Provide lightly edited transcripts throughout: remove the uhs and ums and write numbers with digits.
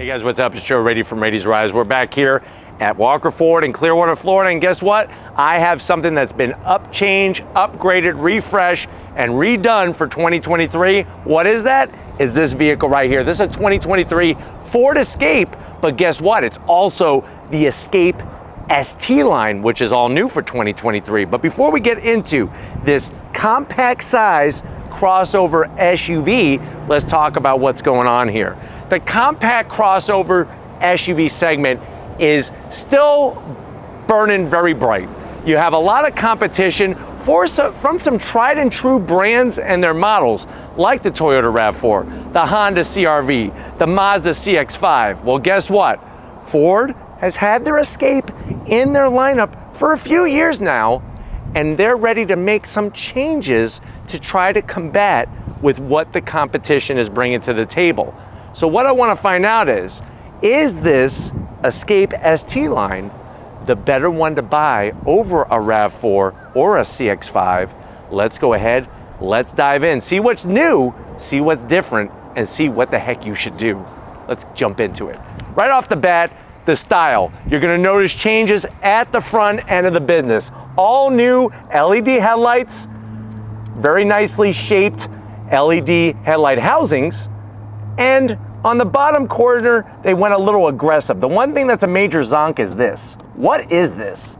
guys, what's up? It's Joe Rady from Rady's Rise. We're back here at Walker Ford in Clearwater, Florida, and guess what? I have something that's been upchanged, upgraded, refreshed, and redone for 2023. What is that? Is this vehicle right here. This is a 2023 Ford Escape, but guess what? It's also the Escape ST line, which is all new for 2023. But before we get into this compact size crossover SUV, let's talk about what's going on here. The compact crossover SUV segment is still burning very bright. You have a lot of competition from some tried and true brands and their models, like the Toyota RAV4, the Honda CR-V, the Mazda CX-5. Well, guess what? Ford has had their Escape in their lineup for a few years now, and they're ready to make some changes to try to combat with what the competition is bringing to the table. So what I want to find out is this Escape ST line the better one to buy over a RAV4 or a CX-5? Let's go ahead, let's dive in, see what's new, see what's different, and see what the heck you should do. Let's jump into it. Right off the bat, the style. You're gonna notice changes at the front end of the business. All new LED headlights, very nicely shaped LED headlight housings, and on the bottom corner, they went a little aggressive. The one thing that's a major zonk is this. What is this?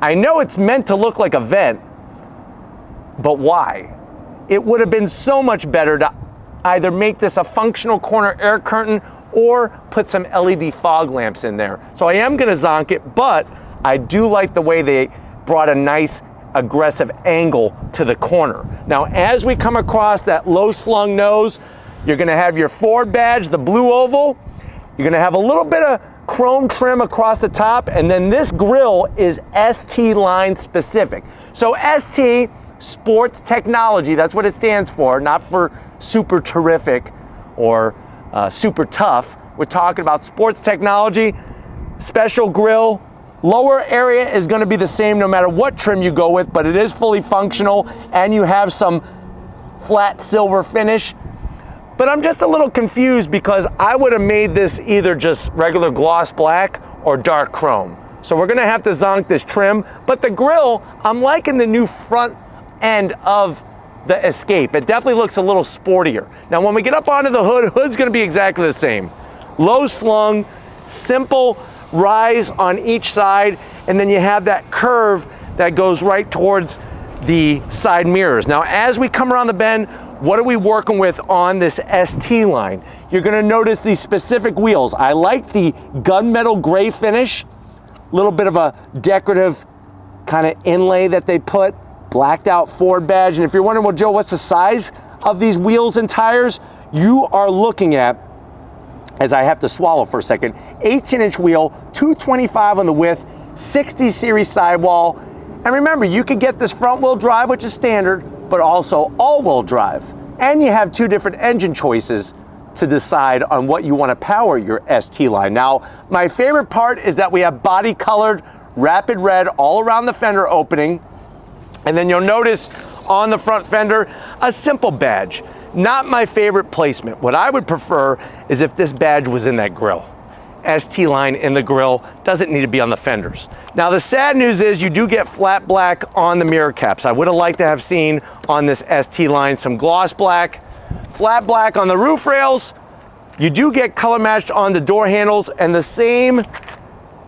I know it's meant to look like a vent, but why? It would have been so much better to either make this a functional corner air curtain or put some LED fog lamps in there. So I am gonna zonk it, but I do like the way they brought a nice aggressive angle to the corner. Now, as we come across that low slung nose, you're gonna have your Ford badge, the blue oval. You're gonna have a little bit of chrome trim across the top, and then this grille is ST line specific. So ST, Sports Technology, that's what it stands for, not for super terrific or super tough. We're talking about Sports Technology, special grille. Lower area is gonna be the same no matter what trim you go with, but it is fully functional, and you have some flat silver finish. But I'm just a little confused because I would have made this either just regular gloss black or dark chrome. So we're gonna have to zonk this trim, but the grille, I'm liking the new front end of the Escape. It definitely looks a little sportier. Now when we get up onto the hood, hood's gonna be exactly the same. Low slung, simple rise on each side, and then you have that curve that goes right towards the side mirrors. Now as we come around the bend, what are we working with on this ST line? You're gonna notice these specific wheels. I like the gunmetal gray finish, a little bit of a decorative kind of inlay that they put, blacked out Ford badge. And if you're wondering, well, Joe, what's the size of these wheels and tires? You are looking at, as I have to swallow for a second, 18-inch wheel, 225 on the width, 60 series sidewall. And remember, you could get this front wheel drive, which is standard, but also all-wheel drive. And you have two different engine choices to decide on what you want to power your ST line. Now, my favorite part is that we have body-colored rapid red all around the fender opening. And then you'll notice on the front fender, a simple badge. Not my favorite placement. What I would prefer is if this badge was in that grille. ST line in the grille, doesn't need to be on the fenders. Now the sad news is you do get flat black on the mirror caps. I would have liked to have seen on this ST line some gloss black, flat black on the roof rails. You do get color matched on the door handles, and the same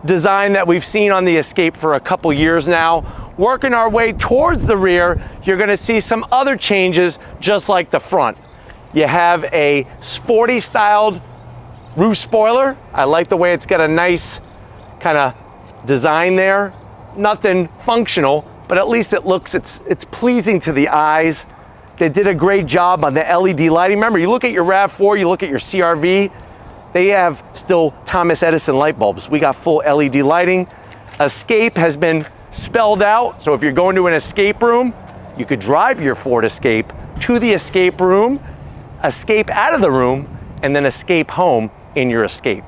design that we've seen on the Escape for a couple years now. Working our way towards the rear, you're gonna see some other changes just like the front. You have a sporty styled roof spoiler. I like the way it's got a nice kind of design there. Nothing functional, but at least it looks, it's pleasing to the eyes. They did a great job on the LED lighting. Remember, you look at your RAV4, you look at your CR-V, they have still Thomas Edison light bulbs. We got full LED lighting. Escape has been spelled out, so if you're going to an escape room, you could drive your Ford Escape to the escape room, escape out of the room, and then escape home in your Escape.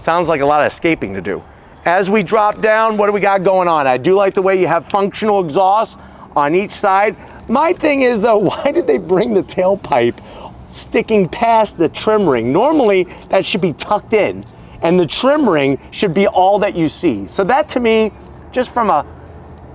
Sounds like a lot of escaping to do. As we drop down, what do we got going on? I do like the way you have functional exhaust on each side. My thing is though, why did they bring the tailpipe sticking past the trim ring. Normally, that should be tucked in, and the trim ring should be all that you see. So that, to me, just from a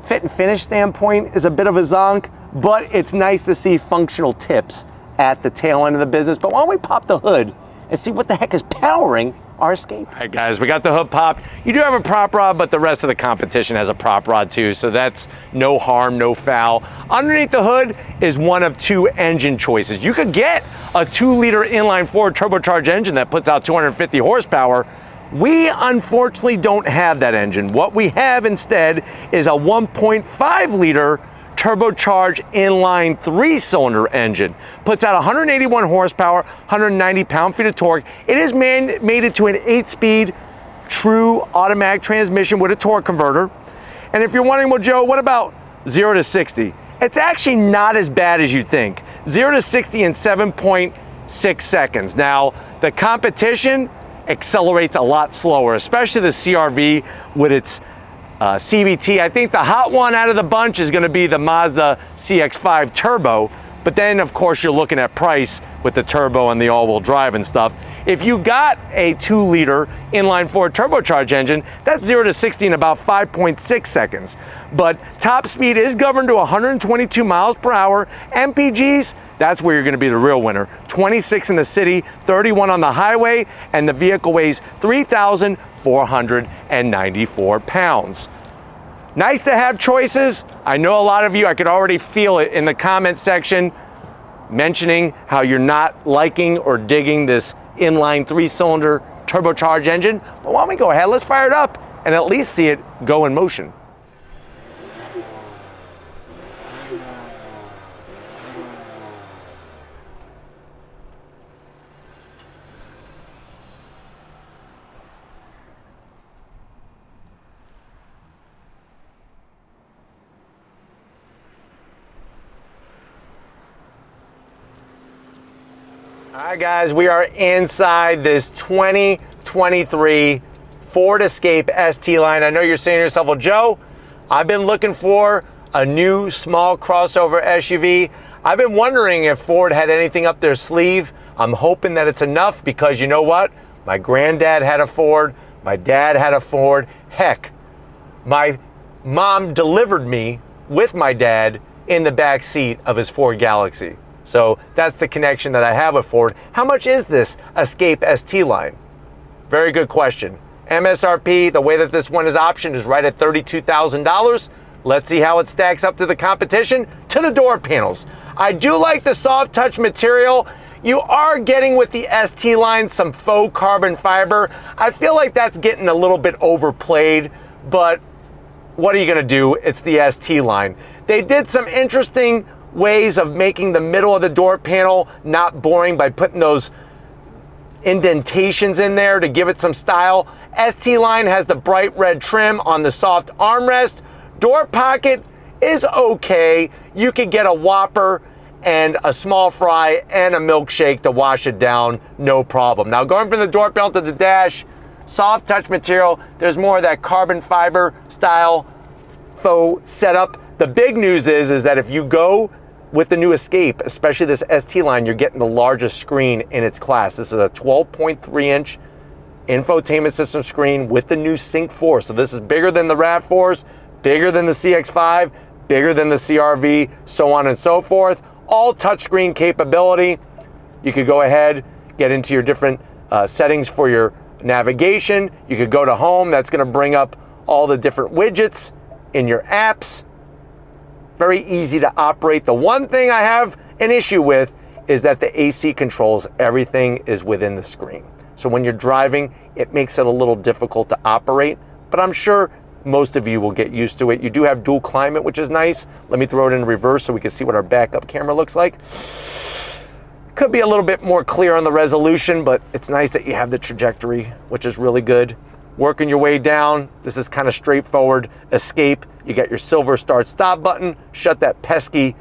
fit and finish standpoint, is a bit of a zonk, but it's nice to see functional tips at the tail end of the business. But why don't we pop the hood and see what the heck is powering our Escape? All right, guys, we got the hood popped. You do have a prop rod, but the rest of the competition has a prop rod too, so that's no harm, no foul. Underneath the hood is one of two engine choices. You could get a 2-liter inline-4 turbocharged engine that puts out 250 horsepower. We unfortunately don't have that engine. What we have instead is a 1.5-liter turbocharged inline 3-cylinder engine. Puts out 181 horsepower, 190 pound-feet of torque. It is mated to an 8-speed true automatic transmission with a torque converter. And if you're wondering, well, Joe, what about 0 to 60? It's actually not as bad as you think. 0 to 60 in 7.6 seconds. Now, the competition accelerates a lot slower, especially the CR-V with its CVT. I think the hot one out of the bunch is going to be the Mazda CX-5 Turbo, but then of course you're looking at price with the turbo and the all-wheel drive and stuff. If you got a 2-liter inline-4 turbocharged engine, that's 0 to 60 in about 5.6 seconds. But top speed is governed to 122 miles per hour. MPGs, that's where you're going to be the real winner. 26 in the city, 31 on the highway, and the vehicle weighs 3,494 pounds. Nice to have choices. I know a lot of you, I could already feel it in the comment section, mentioning how you're not liking or digging this inline 3-cylinder turbocharged engine. But why don't we go ahead, let's fire it up and at least see it go in motion. All right, guys, we are inside this 2023 Ford Escape ST line. I know you're saying to yourself, well, Joe, I've been looking for a new small crossover SUV. I've been wondering if Ford had anything up their sleeve. I'm hoping that it's enough because you know what? My granddad had a Ford. My dad had a Ford. Heck, my mom delivered me with my dad in the back seat of his Ford Galaxy. So that's the connection that I have with Ford. How much is this Escape ST line? Very good question. MSRP, the way that this one is optioned, is right at $32,000. Let's see how it stacks up to the competition. To the door panels. I do like the soft touch material. You are getting with the ST line some faux carbon fiber. I feel like that's getting a little bit overplayed, but what are you gonna do? It's the ST line. They did some interesting ways of making the middle of the door panel not boring by putting those indentations in there to give it some style. ST line has the bright red trim on the soft armrest. Door pocket is okay. You could get a Whopper and a small fry and a milkshake to wash it down, no problem. Now going from the door panel to the dash, soft touch material, there's more of that carbon fiber style faux setup. The big news is that if you go with the new Escape, especially this ST line, you're getting the largest screen in its class. This is a 12.3-inch infotainment system screen with the new Sync 4. So this is bigger than the RAV4s, bigger than the CX-5, bigger than the CR-V, so on and so forth. All touchscreen capability. You could go ahead, get into your different settings for your navigation. You could go to home. That's going to bring up all the different widgets in your apps. Very easy to operate. The one thing I have an issue with is that the AC controls, everything is within the screen. So when you're driving, it makes it a little difficult to operate, but I'm sure most of you will get used to it. You do have dual climate, which is nice. Let me throw it in reverse so we can see what our backup camera looks like. Could be a little bit more clear on the resolution, but it's nice that you have the trajectory, which is really good. Working your way down, this is kind of straightforward. Escape, you got your silver start stop button, shut that pesky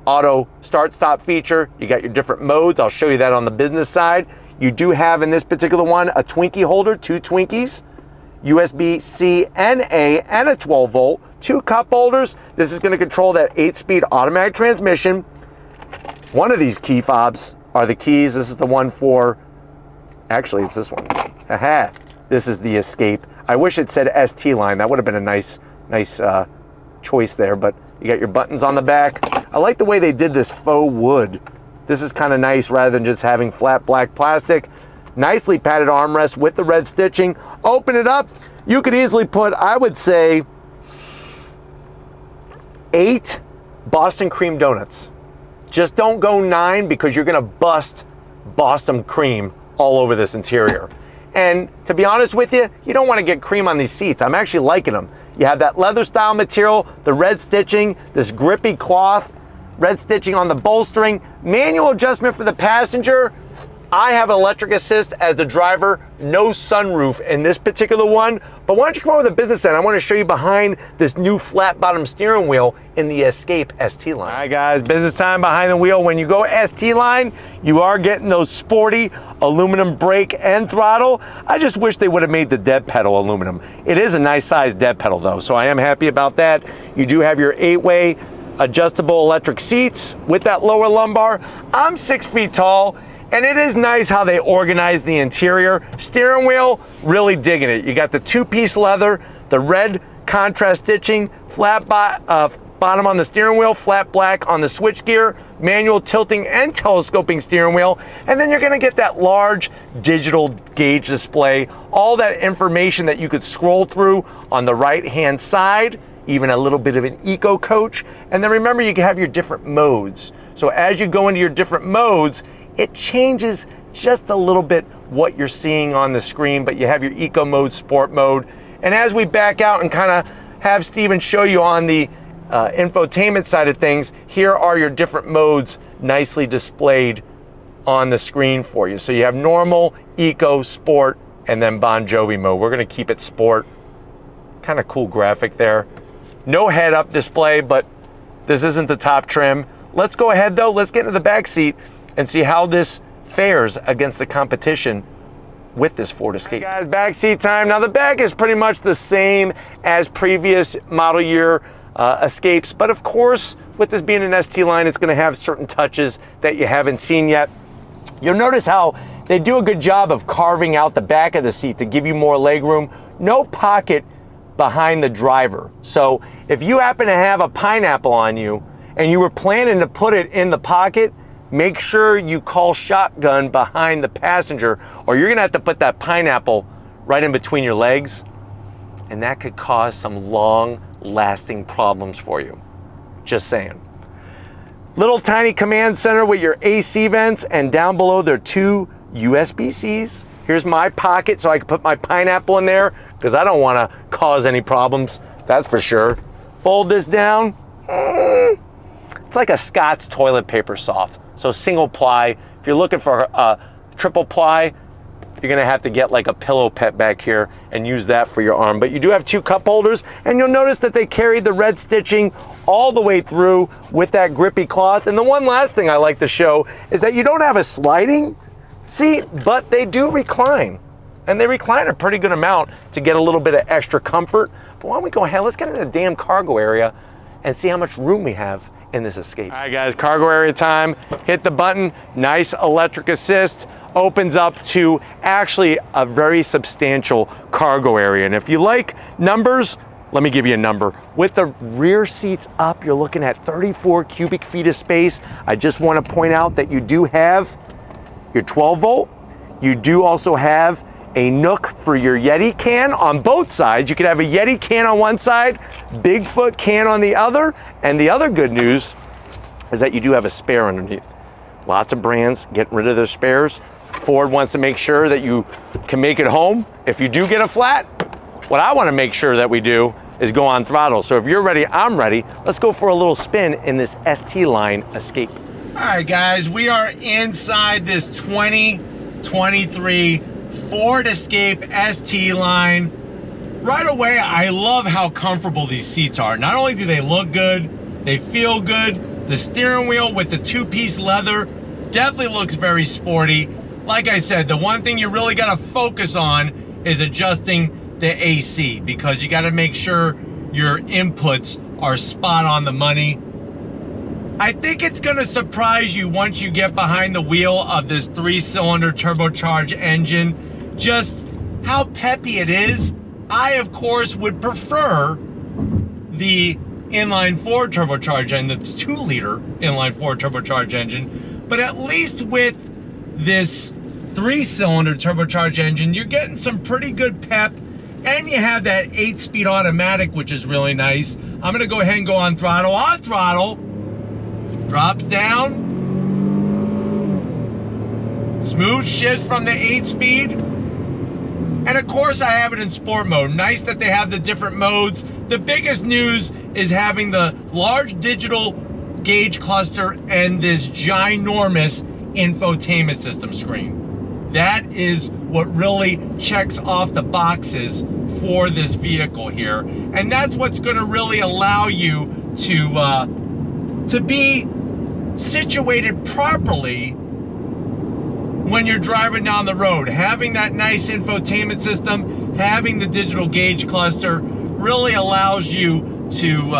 auto start stop feature. You got your different modes. I'll show you that on the business side. You do have in this particular one a Twinkie holder, 2 Twinkies, USB-C and A, and a 12-volt, 2 cup holders. This is going to control that 8-speed automatic transmission. One of these key fobs are the keys. This is the one for, actually it's this one. Aha, this is the Escape. I wish it said ST line. That would have been a nice choice there, but you got your buttons on the back. I like the way they did this faux wood. This is kind of nice rather than just having flat black plastic. Nicely padded armrest with the red stitching. Open it up. You could easily put, I would say, 8 Boston cream donuts. Just don't go 9 because you're gonna bust Boston cream all over this interior. And to be honest with you, you don't wanna get cream on these seats. I'm actually liking them. You have that leather style material, the red stitching, this grippy cloth, red stitching on the bolstering, manual adjustment for the passenger. I have electric assist as the driver, no sunroof in this particular one, but why don't you come over to the business end? I want to show you behind this new flat bottom steering wheel in the Escape ST line. All right guys, business time behind the wheel. When you go ST line, you are getting those sporty aluminum brake and throttle. I just wish they would have made the dead pedal aluminum. It is a nice size dead pedal though, so I am happy about that. You do have your 8-way adjustable electric seats with that lower lumbar. I'm 6 feet tall. And it is nice how they organize the interior. Steering wheel, really digging it. You got the 2-piece leather, the red contrast stitching, flat bottom on the steering wheel, flat black on the switchgear, manual tilting and telescoping steering wheel. And then you're gonna get that large digital gauge display, all that information that you could scroll through on the right-hand side, even a little bit of an eco coach. And then remember, you can have your different modes. So as you go into your different modes, it changes just a little bit what you're seeing on the screen, but you have your eco mode, sport mode. And as we back out and kind of have Steven show you on the infotainment side of things, here are your different modes nicely displayed on the screen for you. So you have normal, eco, sport, and then Bon Jovi mode. We're gonna keep it sport. Kind of cool graphic there. No head-up display, but this isn't the top trim. Let's go ahead though, let's get into the back seat and see how this fares against the competition with this Ford Escape. Hey guys, back seat time. Now the back is pretty much the same as previous model year Escapes, but of course, with this being an ST line, it's gonna have certain touches that you haven't seen yet. You'll notice how they do a good job of carving out the back of the seat to give you more leg room. No pocket behind the driver. So if you happen to have a pineapple on you and you were planning to put it in the pocket, make sure you call shotgun behind the passenger, or you're gonna have to put that pineapple right in between your legs, and that could cause some long-lasting problems for you. Just saying. Little tiny command center with your AC vents, and down below there are 2 USB-Cs. Here's my pocket so I can put my pineapple in there, because I don't wanna cause any problems, that's for sure. Fold this down. It's like a Scott's toilet paper soft. So single ply. If you're looking for triple ply, you're gonna have to get like a pillow pet back here and use that for your arm. But you do have 2 cup holders, and you'll notice that they carry the red stitching all the way through with that grippy cloth. And the one last thing I like to show is that you don't have a sliding seat, but they do recline. And they recline a pretty good amount to get a little bit of extra comfort. But why don't we go ahead, let's get into the damn cargo area and see how much room we have in this Escape. All right guys, cargo area time. Hit the button, nice electric assist. Opens up to actually a very substantial cargo area. And if you like numbers, let me give you a number. With the rear seats up, you're looking at 34 cubic feet of space. I just want to point out that you do have your 12 volt. You do also have a nook for your Yeti can on both sides. You could have a Yeti can on one side, Bigfoot can on the other, and the other good news is that you do have a spare underneath. Lots of brands getting rid of their spares. Ford wants to make sure that you can make it home. If you do get a flat, what I want to make sure that we do is go on throttle. So if you're ready, I'm ready. Let's go for a little spin in this ST line Escape. All right guys, we are inside this 2023 Ford Escape ST line. Right away, I love how comfortable these seats are. Not only do they look good, they feel good. The steering wheel with the 2-piece leather definitely looks very sporty. Like I said, the one thing you really gotta focus on is adjusting the AC, because you gotta make sure your inputs are spot on the money. I think it's gonna surprise you once you get behind the wheel of this 3-cylinder turbocharged engine, just how peppy it is. I, of course, would prefer the inline-4 turbocharged engine, the 2-liter inline-4 turbocharged engine, but at least with this 3-cylinder turbocharged engine, you're getting some pretty good pep, and you have that 8-speed automatic, which is really nice. I'm gonna go ahead and go on throttle. On throttle, drops down, smooth shift from the 8-speed, and of course I have it in sport mode. Nice that they have the different modes. The biggest news is having the large digital gauge cluster and this ginormous infotainment system screen. That is what really checks off the boxes for this vehicle here, and that's what's going to really allow you to be situated properly when you're driving down the road. Having that nice infotainment system, having the digital gauge cluster really allows you to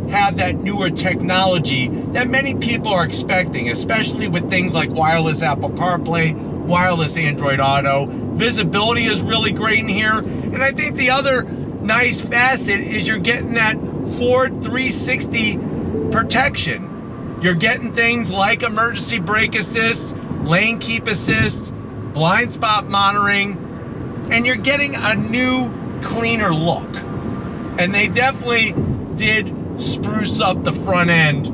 have that newer technology that many people are expecting, especially with things like wireless Apple CarPlay, wireless Android Auto. Visibility is really great in here, and I think the other nice facet is you're getting that Ford 360 protection. You're getting things like emergency brake assist, lane keep assist, blind spot monitoring, and you're getting a new, cleaner look. And they definitely did spruce up the front end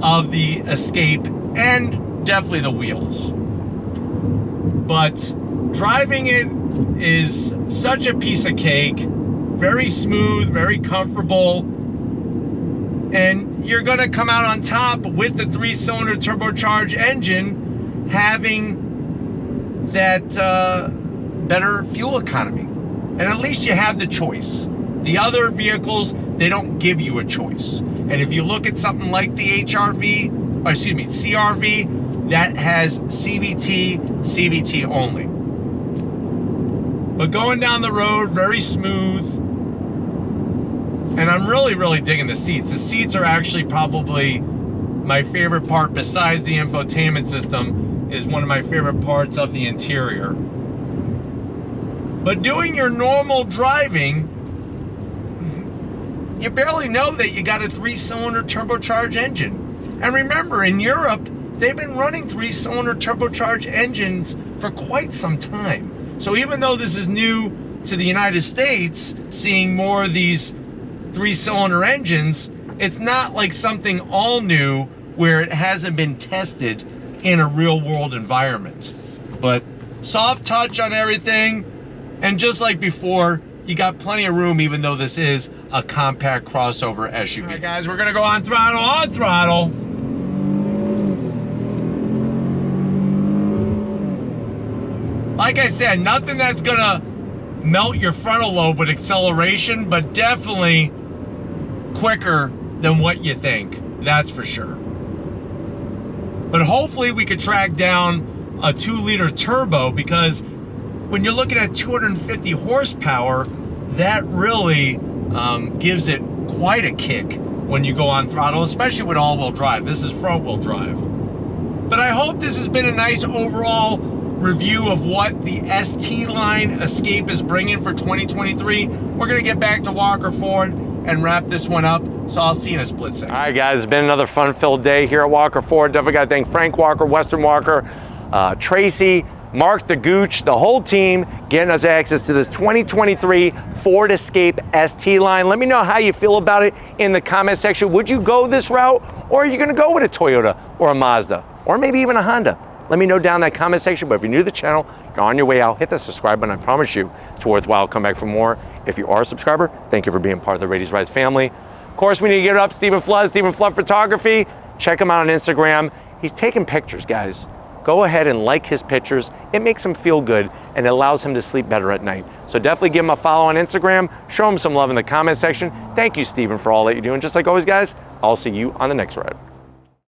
of the Escape and definitely the wheels. But driving it is such a piece of cake, very smooth, very comfortable, and you're gonna come out on top with the 3-cylinder turbocharged engine, having that better fuel economy. And at least you have the choice. The other vehicles, they don't give you a choice. And if you look at something like the CR-V, that has CVT only. But going down the road, very smooth. And I'm really digging the seats. The seats are actually probably my favorite part, besides the infotainment system, is one of my favorite parts of the interior. But doing your normal driving, you barely know that you got a 3-cylinder turbocharged engine. And remember, in Europe, they've been running 3-cylinder turbocharged engines for quite some time. So even though this is new to the United States, seeing more of these 3-cylinder engines, it's not like something all new where it hasn't been tested in a real world environment. But soft touch on everything, and just like before, you got plenty of room, even though this is a compact crossover SUV. All right, guys, we're gonna go on throttle. Like I said, nothing that's gonna melt your frontal lobe with acceleration, but definitely quicker than what you think, that's for sure. But hopefully we could track down a 2-liter turbo, because when you're looking at 250 horsepower, that really gives it quite a kick when you go on throttle, especially with all-wheel drive. This is front-wheel drive. But I hope this has been a nice overall review of what the ST line Escape is bringing for 2023. We're gonna get back to Walker Ford and wrap this one up, so I'll see you in a split second. All right, guys, it's been another fun-filled day here at Walker Ford. Definitely gotta thank Frank Walker, Western Walker, Tracy, Mark the Gooch, the whole team, getting us access to this 2023 Ford Escape ST line. Let me know how you feel about it in the comment section. Would you go this route, or are you gonna go with a Toyota or a Mazda, or maybe even a Honda? Let me know down in that comment section. But if you're new to the channel, you're on your way out, hit that subscribe button. I promise you it's worthwhile. Come back for more. If you are a subscriber, thank you for being part of the Ladies Rise family. Of course, we need to get it up. Stephen Flood Photography. Check him out on Instagram. He's taking pictures, guys. Go ahead and like his pictures. It makes him feel good, and it allows him to sleep better at night. So definitely give him a follow on Instagram. Show him some love in the comment section. Thank you, Stephen, for all that you do. And just like always, guys, I'll see you on the next ride.